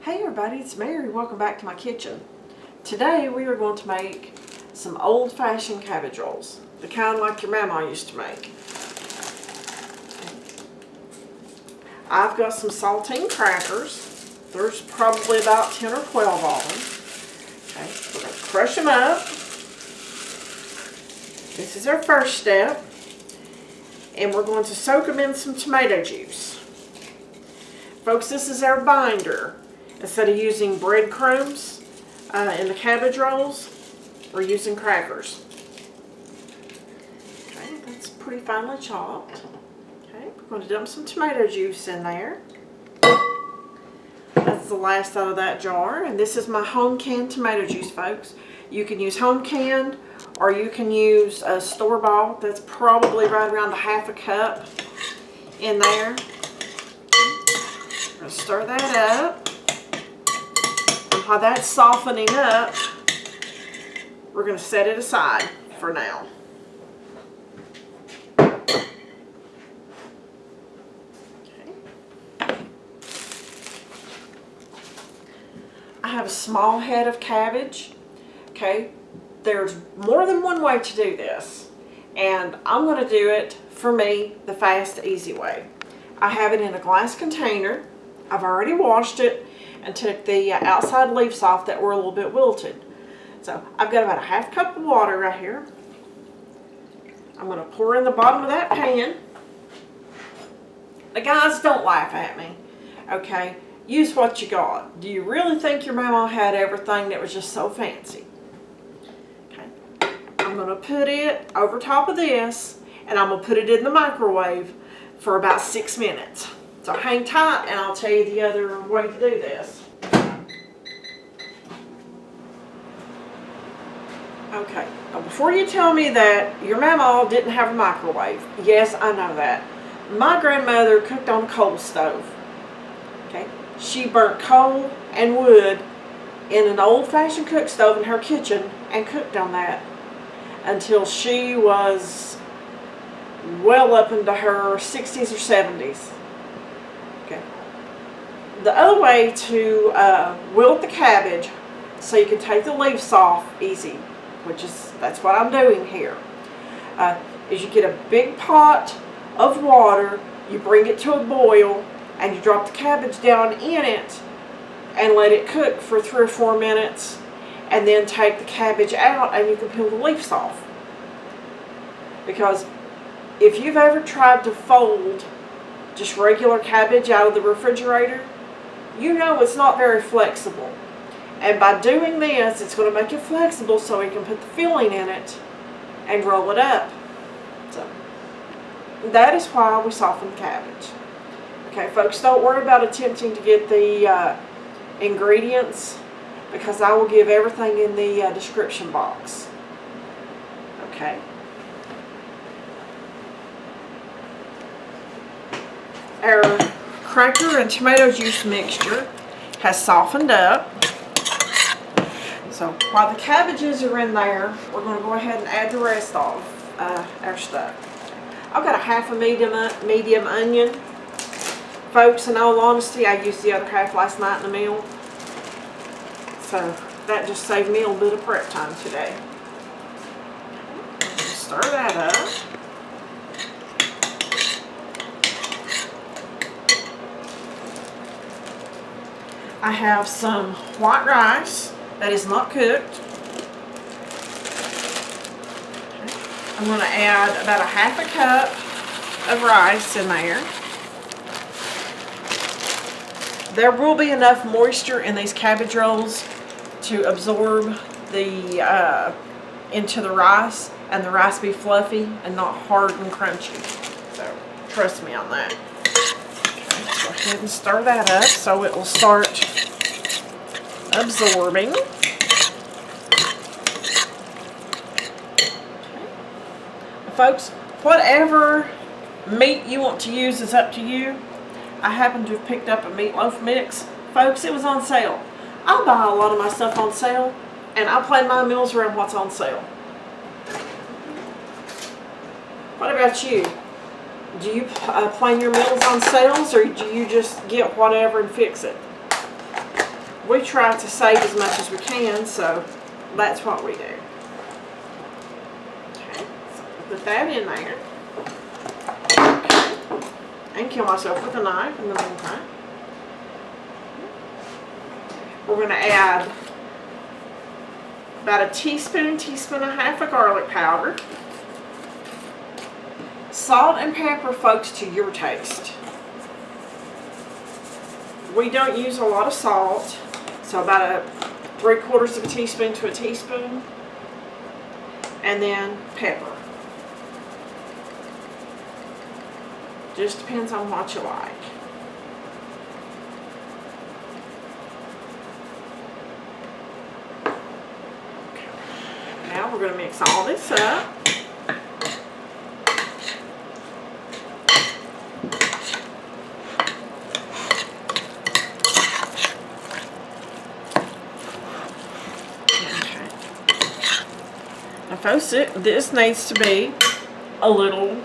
Hey everybody, it's Mary. Welcome back to my kitchen. Today we are going to make some old-fashioned cabbage rolls, the kind like your mama used to make. I've got some saltine crackers. There's probably about 10 or 12 of them. Okay, we're going to crush them up. This is our first step. And we're going to soak them in some tomato juice. Folks, this is our binder. Instead of using breadcrumbs in the cabbage rolls, we're using crackers. Okay, that's pretty finely chopped. Okay, we're going to dump some tomato juice in there. That's the last out of that jar. And this is my home canned tomato juice, folks. You can use home canned or you can use a store-bought. That's probably right around a half a cup in there. We're going to stir that up. While that's softening up, we're going to set it aside for now. Okay. I have a small head of cabbage. Okay, there's more than one way to do this, and I'm going to do it, for me, the fast, easy way. I have it in a glass container. I've already washed it and took the outside leaves off that were a little bit wilted. So I've got about a half cup of water right here. I'm going to pour in the bottom of that pan. The guys, don't laugh at me, okay? Use what you got. Do you really think your mama had everything that was just so fancy? Okay. I'm going to put it over top of this, and I'm going to put it in the microwave for about 6 minutes. So hang tight and I'll tell you the other way to do this. Okay, now before you tell me that your mama didn't have a microwave, yes, I know that. My grandmother cooked on a coal stove. Okay, she burnt coal and wood in an old-fashioned cook stove in her kitchen and cooked on that until she was well up into her 60s or 70s. Okay. The other way to wilt the cabbage so you can take the leaves off easy, that's what I'm doing here, is you get a big pot of water, you bring it to a boil, and you drop the cabbage down in it and let it cook for 3 or 4 minutes, and then take the cabbage out and you can peel the leaves off. Because if you've ever tried to fold just regular cabbage out of the refrigerator, you know it's not very flexible. And by doing this, it's going to make it flexible so we can put the filling in it and roll it up. So that is why we soften the cabbage. Okay, folks, don't worry about attempting to get the ingredients, because I will give everything in the description box. Okay. Our cracker and tomato juice mixture has softened up. So while the cabbages are in there, we're going to go ahead and add the rest of our stuff. I've got a half a medium onion. Folks, in all honesty, I used the other half last night in the meal. So that just saved me a little bit of prep time today. Stir that up. I have some white rice that is not cooked. I'm going to add about a half a cup of rice in there. There will be enough moisture in these cabbage rolls to absorb into the rice, and the rice be fluffy and not hard and crunchy. So trust me on that. Go ahead and stir that up so it will start absorbing. Okay. Folks, whatever meat you want to use is up to you. I happen to have picked up a meatloaf mix. Folks, it was on sale. I buy a lot of my stuff on sale, and I plan my meals around what's on sale. What about you? Do you plan your meals on sales, or do you just get whatever and fix it? we try to save as much as we can, so that's what we do. Okay, so I'll put that in there. Okay, and kill myself with a knife in the meantime. We're going to add about a teaspoon, teaspoon and a half of garlic powder. Salt and pepper, folks, to your taste. We don't use a lot of salt, so about 3/4 of a teaspoon to a teaspoon. And then pepper. Just depends on what you like. Now we're going to mix all this up. Folks, this needs to be a little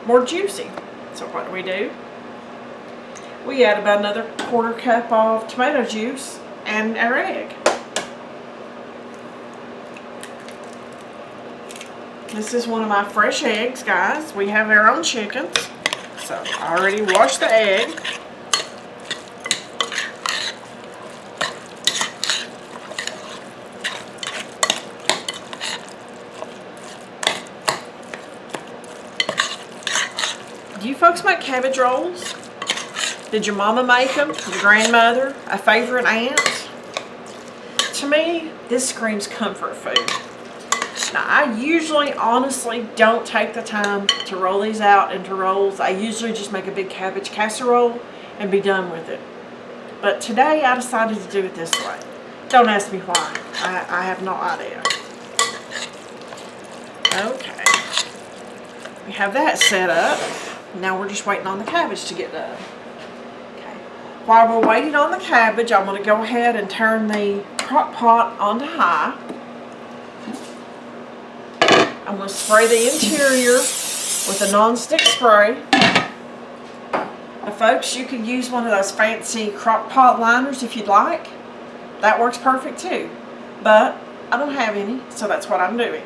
more juicy. So what do? We add about another 1/4 cup of tomato juice and our egg. This is one of my fresh eggs, guys. We have our own chickens. So I already washed the egg. Do you folks make cabbage rolls? Did your mama make them? Your grandmother? A favorite aunt? To me, this screams comfort food. Now, I usually, honestly, don't take the time to roll these out into rolls. I usually just make a big cabbage casserole and be done with it. But today, I decided to do it this way. Don't ask me why. I have no idea. Okay. We have that set up. Now we're just waiting on the cabbage to get done. Okay. While we're waiting on the cabbage, I'm going to go ahead and turn the crock pot onto high. I'm going to spray the interior with a non-stick spray. Now, folks, you can use one of those fancy crock pot liners if you'd like. That works perfect too. But I don't have any, so that's what I'm doing.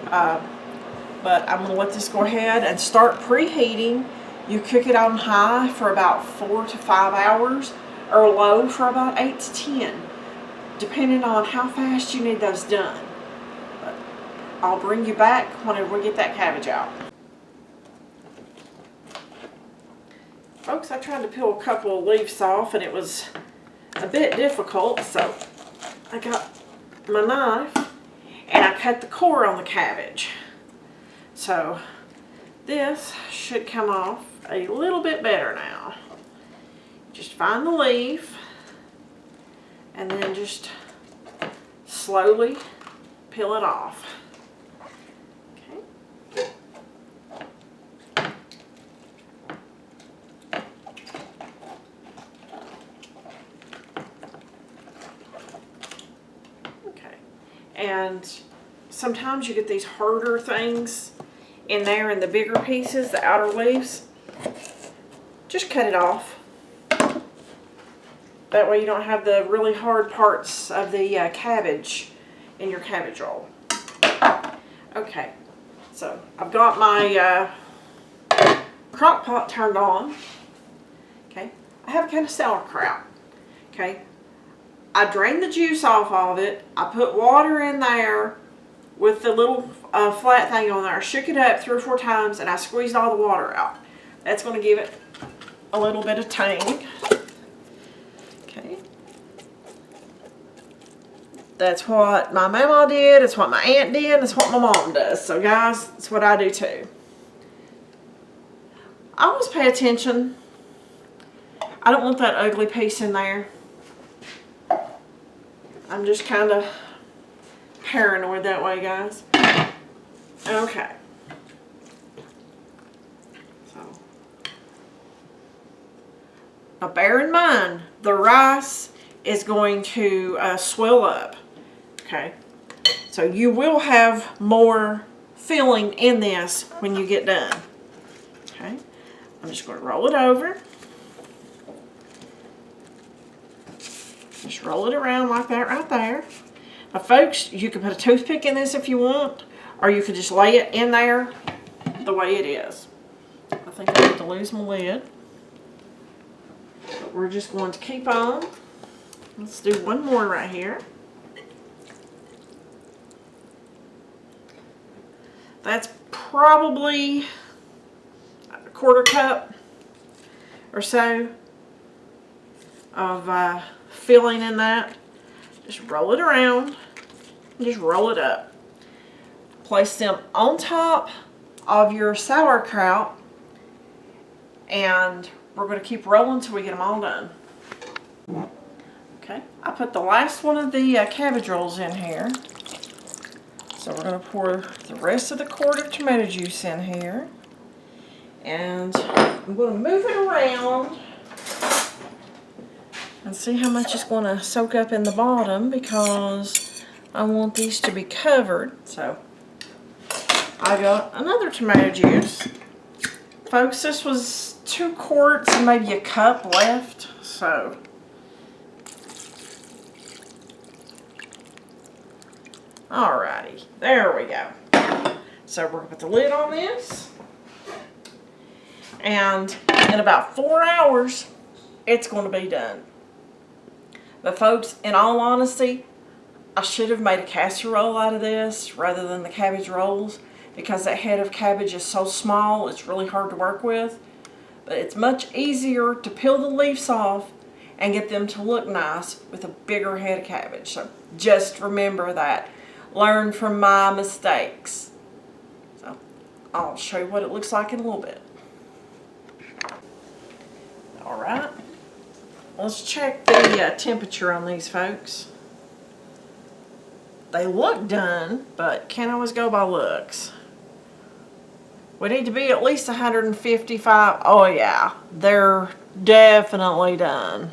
But I'm going to let this go ahead and start preheating. You cook it on high for about 4 to 5 hours or low for about 8 to 10, depending on how fast you need those done. But I'll bring you back whenever we get that cabbage out. Folks, I tried to peel a couple of leaves off and it was a bit difficult, so I got my knife and I cut the core on the cabbage. So this should come off a little bit better now. Just find the leaf and then just slowly peel it off. Okay. Okay. And sometimes you get these harder things in there in the bigger pieces, the outer leaves. Just cut it off. That way you don't have the really hard parts of the cabbage in your cabbage roll. Okay, so I've got my crock pot turned on. Okay, I have a can of sauerkraut. Okay, I drained the juice off of it. I put water in there with the little flat thing on there. I shook it up 3 or 4 times and I squeezed all the water out. That's going to give it a little bit of tang. Okay. That's what my mama did. It's what my aunt did. It's what my mom does. So guys, it's what I do too. I always pay attention. I don't want that ugly piece in there. I'm just kind of paranoid that way, guys. Okay. So, now bear in mind, the rice is going to swell up. Okay. So you will have more filling in this when you get done. Okay. I'm just going to roll it over. Just roll it around like that right there. Now folks, you can put a toothpick in this if you want, or you could just lay it in there the way it is. I think I need to lose my lid. But we're just going to keep on. Let's do one more right here. That's probably a 1/4 cup or so of filling in that. Just roll it around and just roll it up. Place them on top of your sauerkraut, and we're going to keep rolling until we get them all done. Okay, I put the last one of the cabbage rolls in here. So we're going to pour the rest of the quart of tomato juice in here. And I'm going to move it around and see how much it's going to soak up in the bottom, because I want these to be covered. So I got another tomato juice. Folks, this was 2 quarts and maybe a cup left. So alrighty, there we go. So we're going to put the lid on this, and in about 4 hours, it's going to be done. But folks, in all honesty, I should have made a casserole out of this rather than the cabbage rolls, because that head of cabbage is so small, it's really hard to work with. But it's much easier to peel the leaves off and get them to look nice with a bigger head of cabbage. So just remember that. Learn from my mistakes. So I'll show you what it looks like in a little bit. Alright, let's check the temperature on these folks. They look done, but can't always go by looks. We need to be at least 155. Oh yeah, they're definitely done.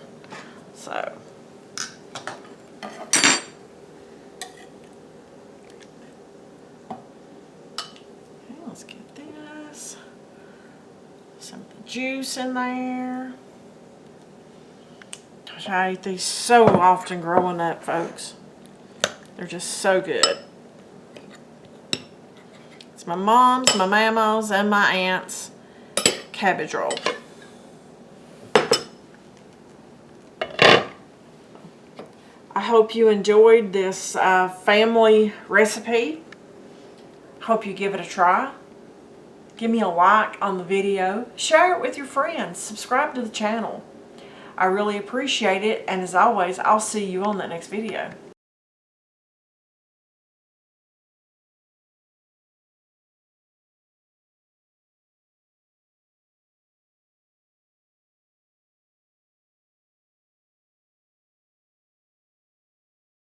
So let's get this. Some of the juice in there. Gosh, I eat these so often growing up, folks. They're just so good. It's my mom's, my mama's, and my aunt's cabbage roll. I hope you enjoyed this family recipe. Hope you give it a try. Give me a like on the video. Share it with your friends. Subscribe to the channel. I really appreciate it. And as always, I'll see you on that next video.